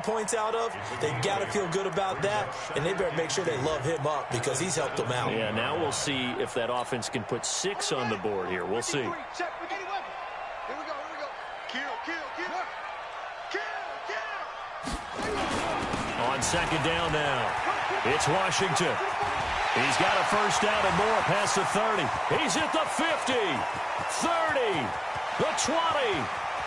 points out of, they've got to feel good about that, and they better make sure they love him up because he's helped them out. Yeah, now we'll see if that offense can put 6 on the board here. We'll see. On second down now, it's Washington. He's got a first down and more past the 30. He's at the 50, 30, the 20,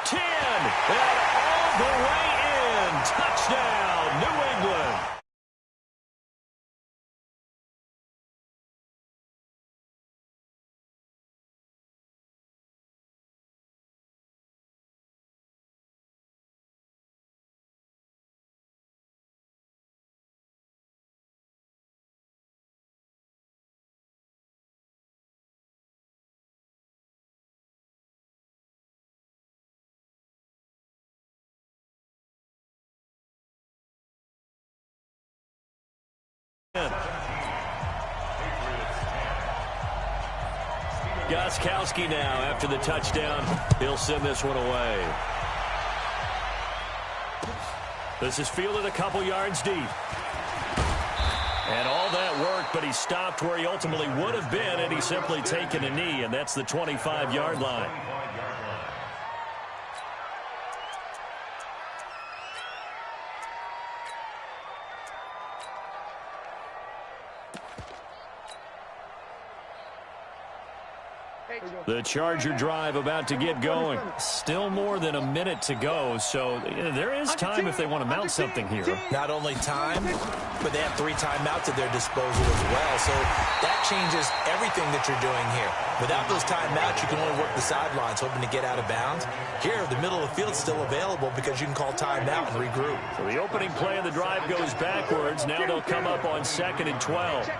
10, and all the way in. Touchdown, New England. Gostkowski now after the touchdown. He'll send this one away. This is fielded a couple yards deep. And all that work, but he stopped where he ultimately would have been, and he's simply taken a knee, and that's the 25-yard line. The Charger drive about to get going. Still more than a minute to go, so there is time if they want to mount something here. Not only time, but they have 3 timeouts at their disposal as well, so that changes everything that you're doing here. Without those timeouts, you can only work the sidelines, hoping to get out of bounds. Here, the middle of the field is still available because you can call timeout and regroup. So the opening play of the drive goes backwards. Now they'll come up on 2nd and 12.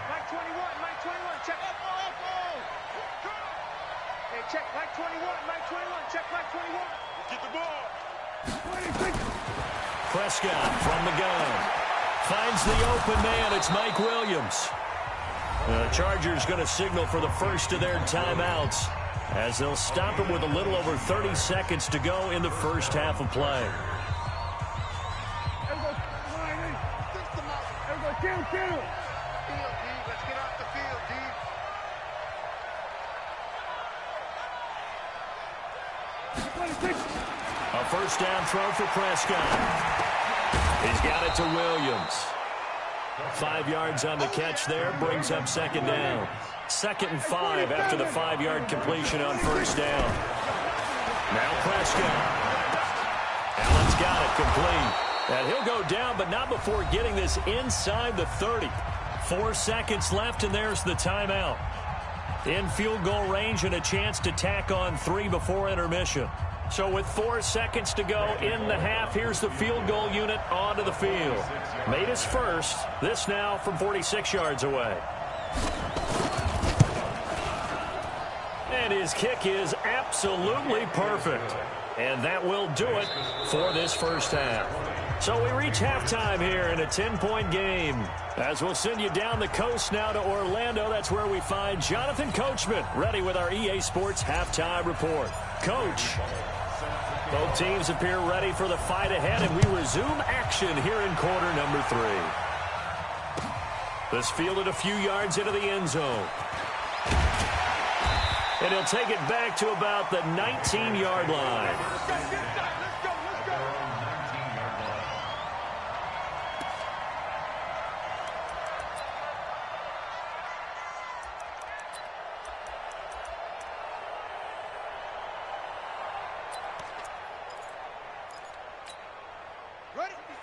Check Mike 21, Mike 21, check Mike 21. Get the ball. Prescott from the gun. Finds the open man. It's Mike Williams. The Chargers going to signal for the first of their timeouts as they'll stop it with a little over 30 seconds to go in the first half of play. Kill. Let's get off the field, D. A first down throw for Prescott. He's got it to Williams. 5 yards on the catch there, brings up 2nd down. 2nd and 5 after the 5-yard completion on first down. Now Prescott. Allen's got it complete. And he'll go down, but not before getting this inside the 30. 4 seconds left, and there's the timeout. In field goal range and a chance to tack on 3 before intermission. So with 4 seconds to go in the half, here's the field goal unit onto the field. Made his first. This now from 46 yards away. And his kick is absolutely perfect. And that will do it for this first half. So we reach halftime here in a 10-point game. As we'll send you down the coast now to Orlando, that's where we find Jonathan Coachman ready with our EA Sports Halftime Report. Coach, both teams appear ready for the fight ahead, and we resume action here in quarter number 3. This fielded a few yards into the end zone. And he'll take it back to about the 19-yard line.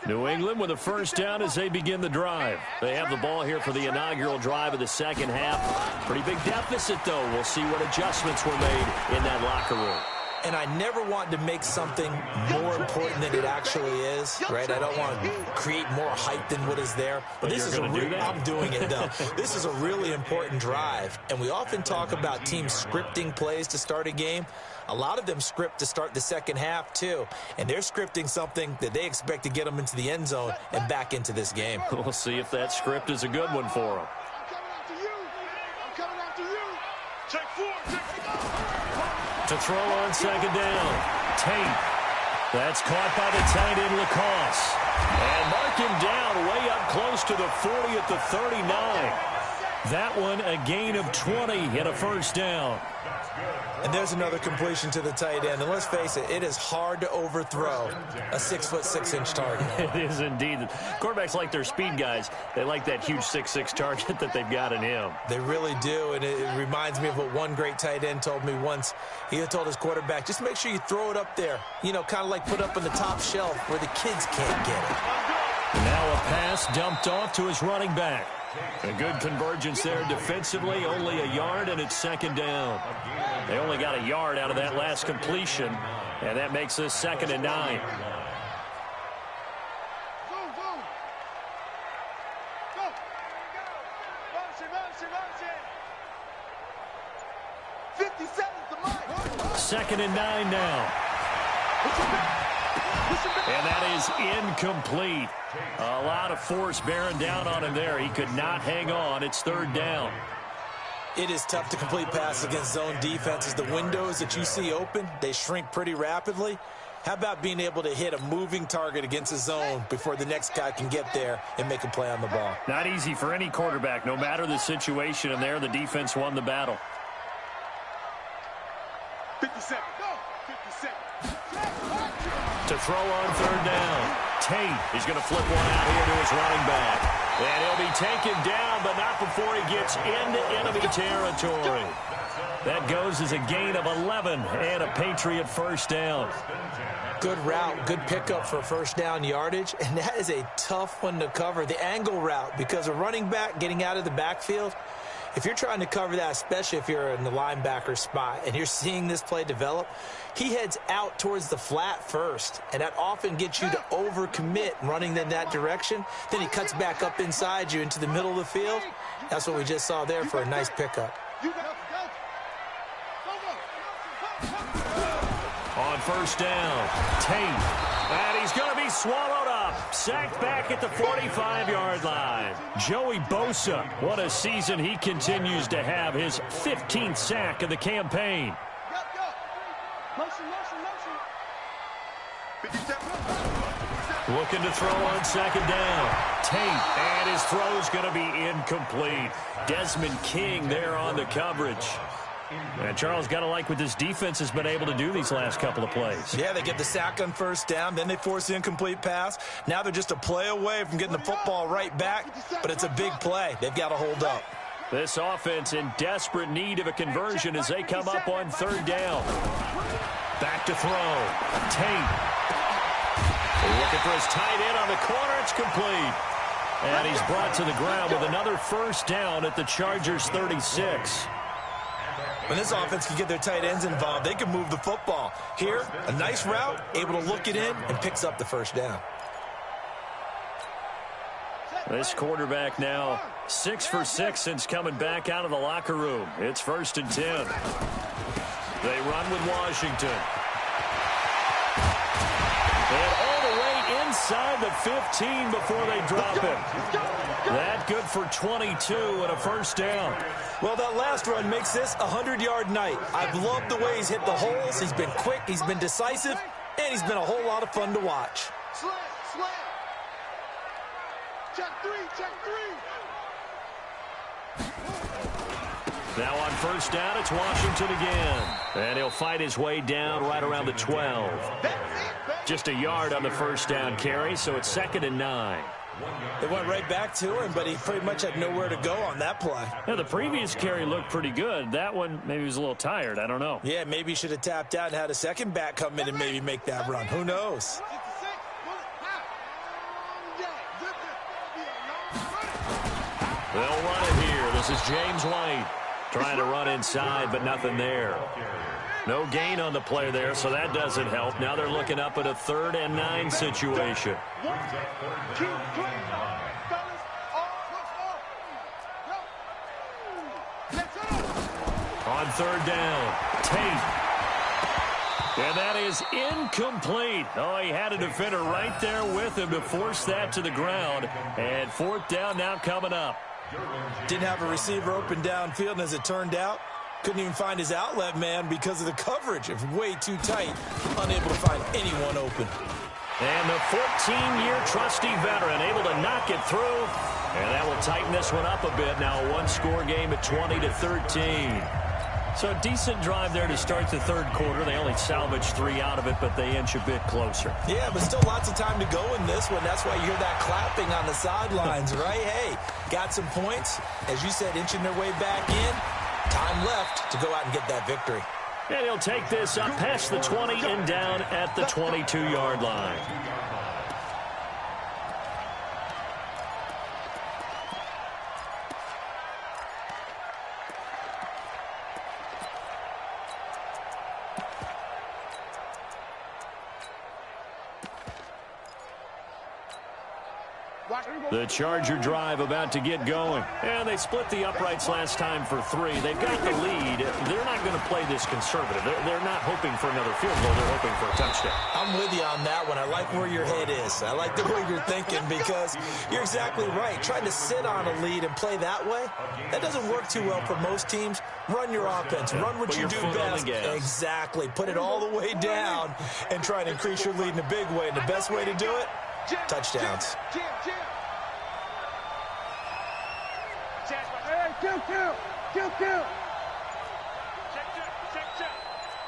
New England with a first down as they begin the drive. They have the ball here for the inaugural drive of the second half. Pretty big deficit, though. We'll see what adjustments were made in that locker room. And I never want to make something more important than it actually is, right? I don't want to create more hype than what is there. But this is I'm doing it, though. This is a really important drive. And we often talk about teams scripting plays to start a game. A lot of them script to start the second half, too. And they're scripting something that they expect to get them into the end zone and back into this game. We'll see if that script is a good one for them. I'm coming after you. Check 4. To throw on second down. Tate. That's caught by the tight end, Lacoste. him down way up close to the 40 at the 39. That one a gain of 20 and a first down. And there's another completion to the tight end. And let's face it, it is hard to overthrow a 6'6" target. It is indeed. Quarterbacks like their speed guys. They like that huge 6'6" target that they've got in him. They really do, and it reminds me of what one great tight end told me once. He told his quarterback, just make sure you throw it up there. You know, kind of like put up on the top shelf where the kids can't get it. Now a pass dumped off to his running back. A good convergence there defensively, only a yard, and it's second down. They only got a yard out of that last completion, and that makes this 2nd and 9. Second and 9 now. And that is incomplete. A lot of force bearing down on him there. He could not hang on. It's 3rd down. It is tough to complete passes against zone defenses. The windows that you see open, they shrink pretty rapidly. How about being able to hit a moving target against a zone before the next guy can get there and make a play on the ball? Not easy for any quarterback, no matter the situation. And there, the defense won the battle. 57. Go. 57. To throw on 3rd down. Tate is going to flip one out here to his running back. And he'll be taken down, but not before he gets into enemy territory. That goes as a gain of 11 and a Patriot first down. Good route, good pickup for first down yardage, and that is a tough one to cover. The angle route, because a running back getting out of the backfield, if you're trying to cover that, especially if you're in the linebacker spot and you're seeing this play develop, he heads out towards the flat first, and that often gets you to overcommit running in that direction. Then he cuts back up inside you into the middle of the field. That's what we just saw there for a nice pickup. On first down, Tate. And he's going to be swallowed up. Sacked back at the 45-yard line. Joey Bosa, what a season he continues to have. His 15th sack of the campaign. Looking to throw on 2nd down. Tate, and his throw's going to be incomplete. Desmond King there on the coverage. And Charles, got to like what this defense has been able to do these last couple of plays. Yeah, they get the sack on first down, then they force the incomplete pass. Now they're just a play away from getting the football right back, but it's a big play. They've got to hold up. This offense in desperate need of a conversion as they come up on 3rd down. Back to throw. Tate. Looking for his tight end on the corner. It's complete. And he's brought to the ground with another first down at the Chargers' 36. When this offense can get their tight ends involved, they can move the football. Here, a nice route, able to look it in, and picks up the first down. This quarterback now 6 for 6 since coming back out of the locker room. It's 1st and 10. They run with Washington. And all the way inside the 15 before they drop him. That good for 22 and a first down. Well, that last run makes this a 100-yard night. I've loved the way he's hit the holes. He's been quick, he's been decisive, and he's been a whole lot of fun to watch. Slam. Check 3. Now on first down, it's Washington again. And he'll fight his way down right around the 12. Just a yard on the first down carry, so it's 2nd and 9. They went right back to him, but he pretty much had nowhere to go on that play. Now, the previous carry looked pretty good. That one, maybe he was a little tired. I don't know. Yeah, maybe he should have tapped out and had a second back come in and maybe make that run. Who knows? They'll run it here. This is James White trying to run inside, but nothing there. No gain on the play there, so that doesn't help. Now they're looking up at a 3rd and 9 situation. On 3rd down, Tate. And that is incomplete. Oh, he had a defender right there with him to force that to the ground. And 4th down now coming up. Didn't have a receiver open downfield, and as it turned out, couldn't even find his outlet man because of the coverage. It was way too tight, unable to find anyone open. And the 14-year trusty veteran able to knock it through. And that will tighten this one up a bit. Now a one-score game at 20-13. So a decent drive there to start the third quarter. They only salvaged 3 out of it, but they inch a bit closer. Yeah, but still lots of time to go in this one. That's why you hear that clapping on the sidelines, right? Hey, got some points. As you said, inching their way back in. Time left to go out and get that victory. And he'll take this up past the 20 and down at the 22-yard line. The Charger drive about to get going. And they split the uprights last time for 3. They've got the lead. They're not going to play this conservative. They're not hoping for another field goal. They're hoping for a touchdown. I'm with you on that one. I like where your head is. I like the way you're thinking because you're exactly right. Trying to sit on a lead and play that way, that doesn't work too well for most teams. Run your offense. Run what you do best. Exactly. Put it all the way down and try and increase your lead in a big way. And the best way to do it, touchdowns. Kill. Check.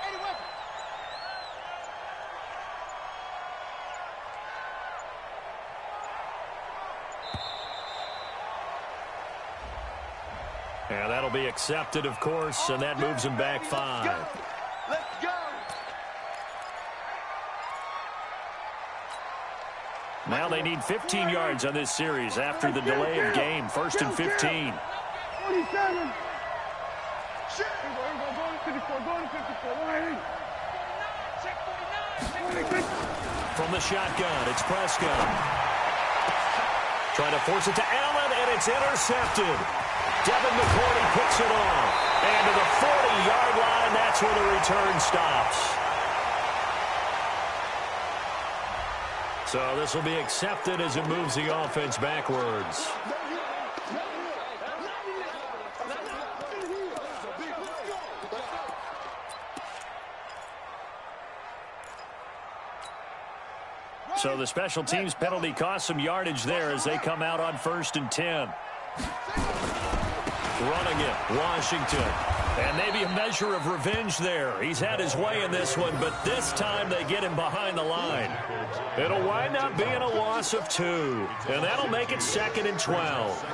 Any weapon. And that'll be accepted, of course, and that moves him back 5. Let's go. Now they need 15 yards on this series after the delay of game. 1st and 15. 47. Shit. Go to 54. Check 49. From the shotgun, it's Prescott. Trying to force it to Allen, and it's intercepted. Devin McCourty picks it off. And to the 40-yard line, that's where the return stops. So this will be accepted as it moves the offense backwards. So the special teams penalty cost some yardage there as they come out on 1st and 10. Running it, Washington. And maybe a measure of revenge there. He's had his way in this one, but this time they get him behind the line. It'll wind up being a loss of 2. And that'll make it 2nd and 12.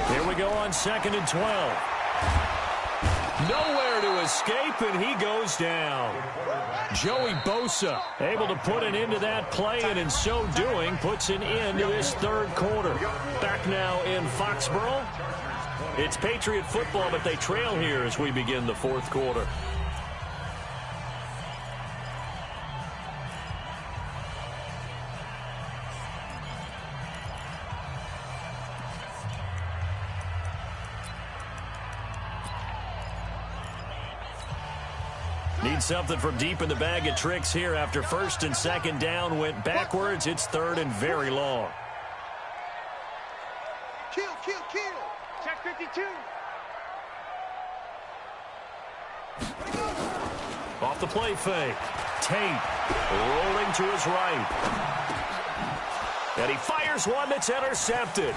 Here we go on 2nd and 12. Nowhere to escape, and he goes down. Joey Bosa able to put an end to that play, and in so doing, puts an end to this third quarter. Back now in Foxborough. It's Patriot football, but they trail here as we begin the fourth quarter. Need something from deep in the bag of tricks here after 1st and 2nd down went backwards. It's 3rd and very long. Kill. Check 52. Off the play fake. Tate rolling to his right. And he fires one that's intercepted.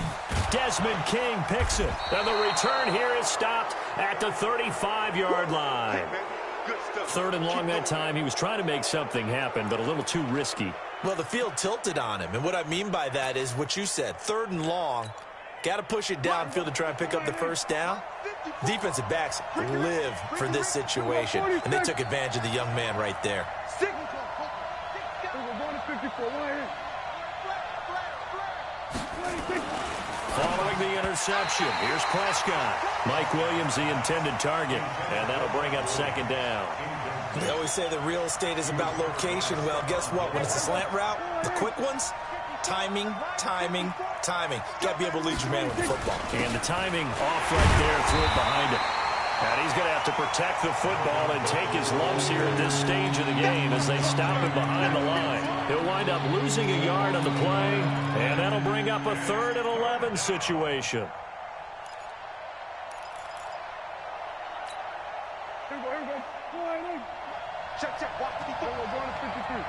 Desmond King picks it. And the return here is stopped at the 35-yard line. 3rd and long that time. He was trying to make something happen, but a little too risky. Well, the field tilted on him, and what I mean by that is what you said. 3rd and long, got to push it downfield to try and pick up the first down. Defensive backs live for this situation, and they took advantage of the young man right there. Following the interception, here's Prescott. Mike Williams, the intended target, and that'll bring up 2nd down. They always say the real estate is about location. Well, guess what? When it's a slant route, the quick ones Timing, timing, timing. Got to be able to lead your man with the football. And the timing off right there, threw it behind him. And he's going to have to protect the football and take his lumps here at this stage of the game as they stop him behind the line. He'll wind up losing a yard on the play, and that'll bring up a 3rd and 11 situation. Here we go. Check. Walk 54. We're going to 53.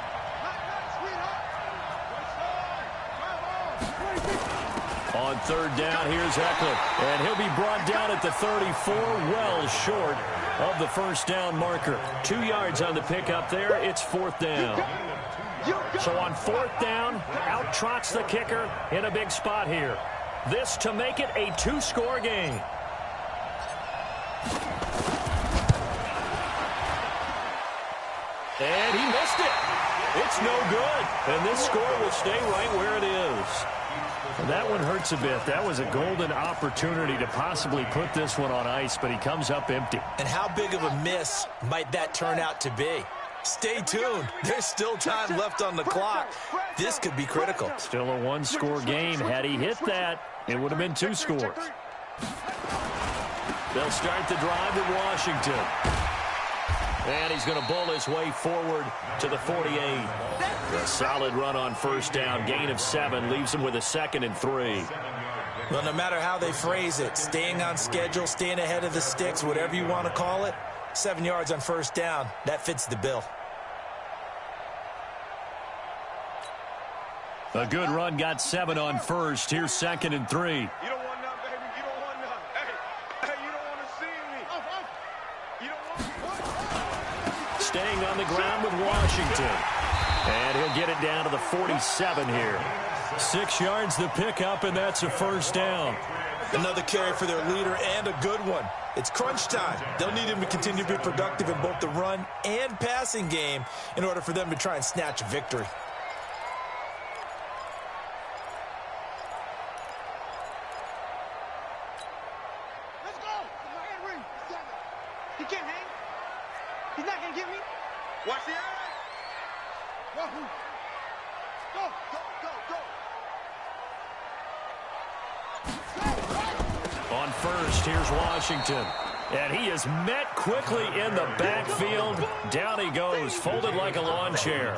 On 3rd down, here's Eckler. And he'll be brought down at the 34, well short of the 1st down marker. 2 yards on the pickup there. It's 4th down. So on 4th down, out trots the kicker in a big spot here. This to make it a 2-score game. And he missed it. It's no good. And this score will stay right where it is. That one hurts a bit. That was a golden opportunity to possibly put this one on ice, but he comes up empty. And how big of a miss might that turn out to be? Stay tuned. There's still time left on the clock. This could be critical. Still a 1-score game. Had he hit that, it would have been 2 scores. They'll start the drive in Washington. And he's going to bull his way forward to the 48. A solid run on 1st down. Gain of 7 leaves him with a 2nd and 3. Well, no matter how they phrase it, staying on schedule, staying ahead of the sticks, whatever you want to call it, 7 yards on 1st down, that fits the bill. A good run, got 7 on 1st. Here's 2nd and 3. You don't want none, baby. You don't want none. Hey, you don't want to see me. You don't want. Staying on the ground with Washington. And he'll get it down to the 47 here. 6 yards the pickup, and that's a 1st down. Another carry for their leader and a good one. It's crunch time. They'll need him to continue to be productive in both the run and passing game in order for them to try and snatch a victory. Let's go. He can't hang. He's not going to get me. Watch the eye. Go. On 1st, here's Washington. And he is met quickly in the backfield. Down he goes, folded like a lawn chair.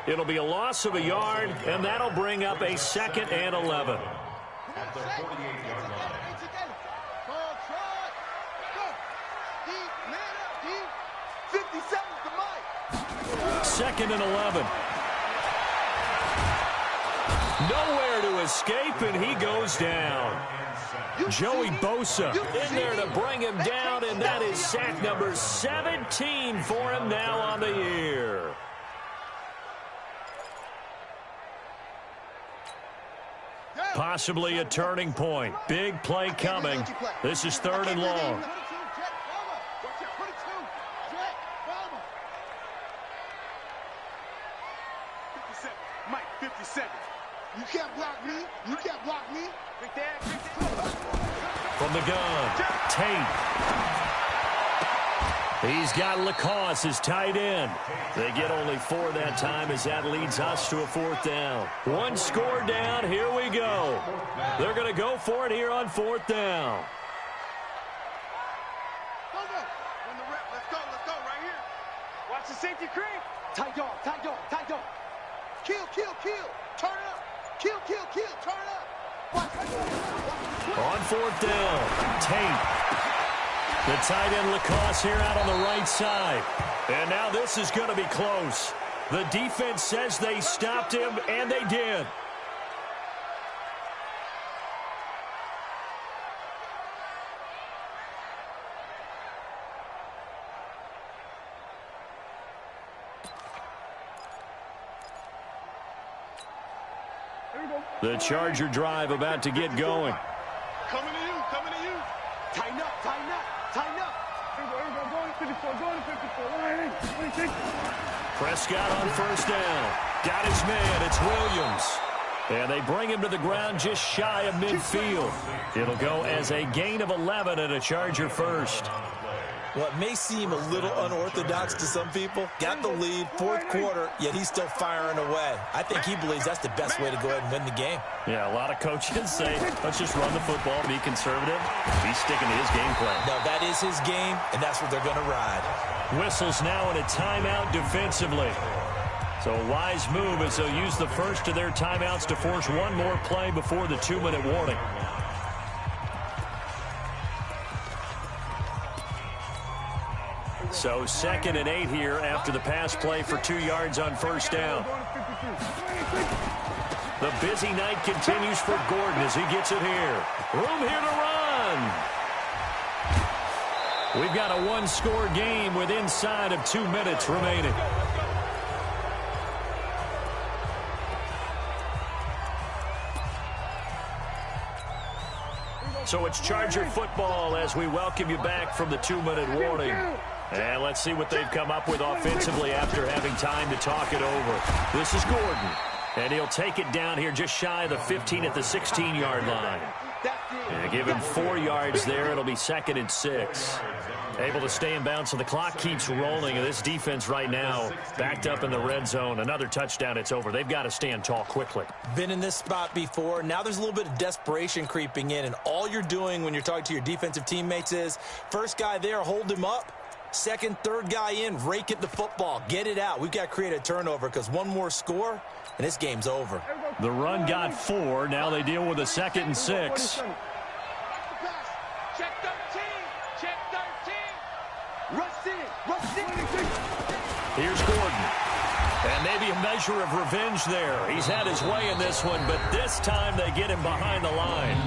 It'll be a loss of a yard, and that'll bring up a 2nd and 11. At the 48-yard line. 57's the mic. 2nd and 11. Nowhere to escape, and he goes down. Joey Bosa in there to bring him down, and that is sack number 17 for him now on the year. Possibly a turning point. Big play coming. This is 3rd and long. Mike, 57. You can't block me. You can't block me. From the gun, Tate. He's got Lacoste as tight end. They get only 4 that time as that leads us to a 4th down. 1 score down. Here we go. They're going to go for it here on 4th down. Let's go right here. Watch the safety creep. Tight dog. Kill. Turn it up. Kill. Turn it up. On 4th down, Tate. The tight end Lacoste here out on the right side. And now this is going to be close. The defense says they stopped him, and they did. The Charger drive about to get going. Coming to you. Tighten up. Going to 54. Prescott on 1st down. Got his man. It's Williams. And they bring him to the ground just shy of midfield. It'll go as a gain of 11 and a Charger 1st. Well, it may seem a little unorthodox to some people. Got the lead, fourth quarter, yet he's still firing away. I think he believes that's the best way to go ahead and win the game. Yeah, a lot of coaches say, let's just run the football, be conservative. He's sticking to his game plan. No, that is his game, and that's what they're going to ride. Whistles now in a timeout defensively. So a wise move as they'll use the first of their timeouts to force one more play before the 2-minute warning. So 2nd and 8 here after the pass play for 2 yards on first down. The busy night continues for Gordon as he gets it here. Room here to run. We've got a one-score game with inside of 2 minutes remaining. So it's Charger football as we welcome you back from the 2-minute warning. And let's see what they've come up with offensively after having time to talk it over. This is Gordon. And he'll take it down here just shy of the 15 at the 16-yard line. And give him 4 yards there. It'll be 2nd and 6. Able to stay in bounds, so the clock keeps rolling. And this defense right now backed up in the red zone. Another touchdown, it's over. They've got to stand tall quickly. Been in this spot before. Now there's a little bit of desperation creeping in. And all you're doing when you're talking to your defensive teammates is, first guy there, hold him up. Second, third guy in, rake at the football. Get it out. We've got to create a turnover because one more score, and this game's over. The run got 4. Now they deal with a 2nd and 6. Check 13. Check 13. Rush in. Here's Gordon. And maybe a measure of revenge there. He's had his way in this one, but this time they get him behind the line.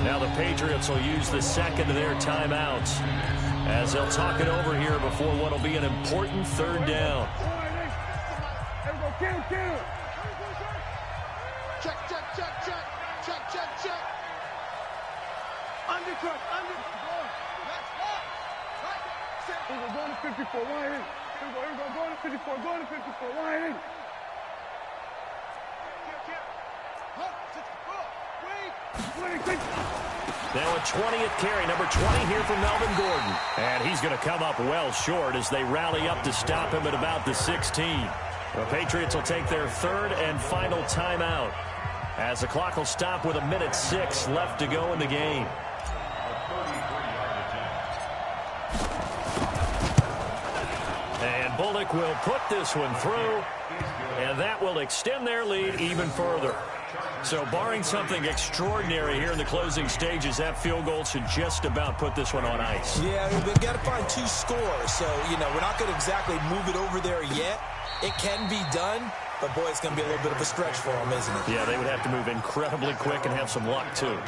Now the Patriots will use the 2nd of their timeouts as they'll talk it over here before what will be an important 3rd down. Check. Undercut. Here we go, going to 54. Wide in. Here we go, going to 54. Going to 54. Wide in. Now a 20th carry, number 20 here for Melvin Gordon. And he's going to come up well short as they rally up to stop him at about the 16. The Patriots will take their 3rd and final timeout as the clock will stop with 1:06 left to go in the game. And Bullock will put this one through, and that will extend their lead even further. So barring something extraordinary here in the closing stages, that field goal should just about put this one on ice. Yeah, we've got to find 2 scores. So, we're not going to exactly move it over there yet. It can be done, but, boy, it's going to be a little bit of a stretch for them, isn't it? Yeah, they would have to move incredibly quick and have some luck, too.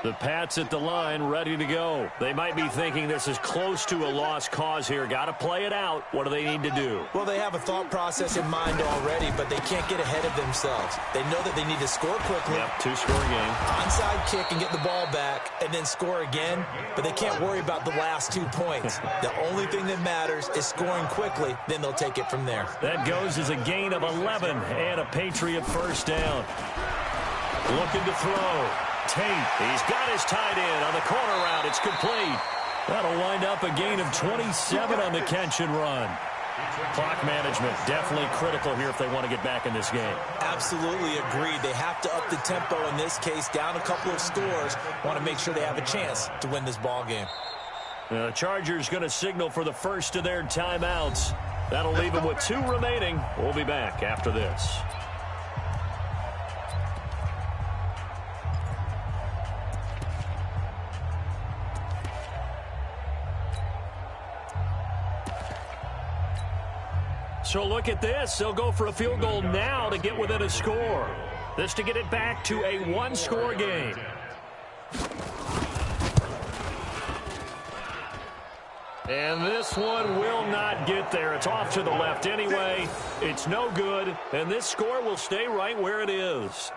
The Pats at the line, ready to go. They might be thinking this is close to a lost cause here. Got to play it out. What do they need to do? Well, they have a thought process in mind already, but they can't get ahead of themselves. They know that they need to score quickly. Yep, 2-score game. Onside kick and get the ball back, and then score again. But they can't worry about the last 2 points. The only thing that matters is scoring quickly. Then they'll take it from there. That goes as a gain of 11 and a Patriot first down. Looking to throw. Tate, he's got his tight end on the corner route. It's complete. That'll wind up a gain of 27 on the catch and run. Clock management definitely critical here if they want to get back in this game. Absolutely agreed. They have to up the tempo in this case, down a couple of scores. Want to make sure they have a chance to win this ball game. The Chargers going to signal for the first of their timeouts. That'll leave them with 2 remaining. We'll be back after this. So look at this. They'll go for a field goal now to get within a score. This to get it back to a 1-score game. And this one will not get there. It's off to the left anyway. It's no good, and this score will stay right where it is.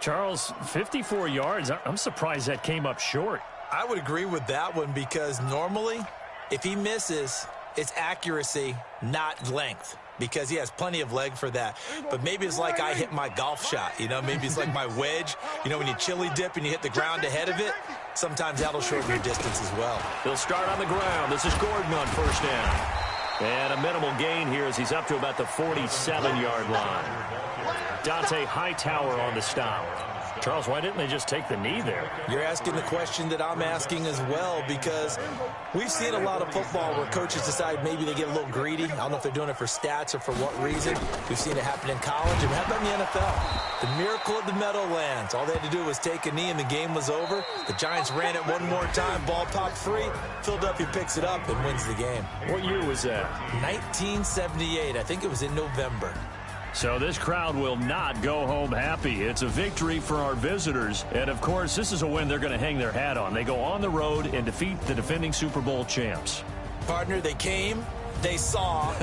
Charles, 54 yards. I'm surprised that came up short. I would agree with that one because normally If he misses, it's accuracy, not length, because he has plenty of leg for that. But maybe it's like I hit my golf shot, you know, maybe it's like my wedge, you know, when you chili dip and you hit the ground ahead of it, sometimes that'll shorten your distance as well. He'll start on the ground. This is Gordon on first down. And a minimal gain here as he's up to about the 47-yard line. Dante Hightower on the stop. Charles, why didn't they just take the knee there? You're asking the question that I'm asking as well, because we've seen a lot of football where coaches decide maybe they get a little greedy. I don't know if they're doing it for stats or for what reason. We've seen it happen in college, and how about in the NFL? The miracle of the Meadowlands. All they had to do was take a knee, and the game was over. The Giants ran it one more time. Ball popped free. Philadelphia picks it up and wins the game. What year was that? 1978. I think it was in November. So this crowd will not go home happy. It's a victory for our visitors. And, of course, this is a win they're going to hang their hat on. They go on the road and defeat the defending Super Bowl champs. Partner, they came, they saw,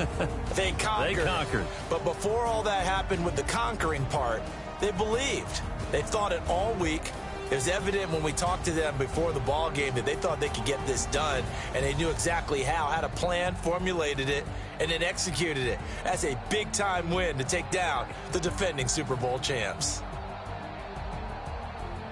they conquered. They conquered. But before all that happened with the conquering part, they believed. They thought it all week. It was evident when we talked to them before the ball game that they thought they could get this done, and they knew exactly how, had a plan, formulated it, and then executed it. That's a big-time win to take down the defending Super Bowl champs.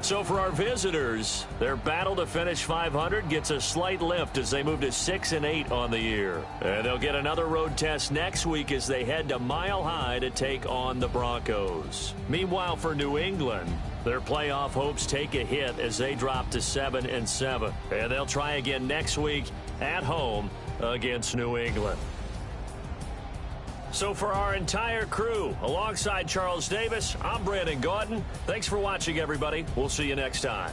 So for our visitors, their battle to finish 500 gets a slight lift as they move to 6-8 on the year. And they'll get another road test next week as they head to Mile High to take on the Broncos. Meanwhile, for New England, their playoff hopes take a hit as they drop to 7-7. And they'll try again next week at home against New England. So for our entire crew, alongside Charles Davis, I'm Brandon Gaudin. Thanks for watching, everybody. We'll see you next time.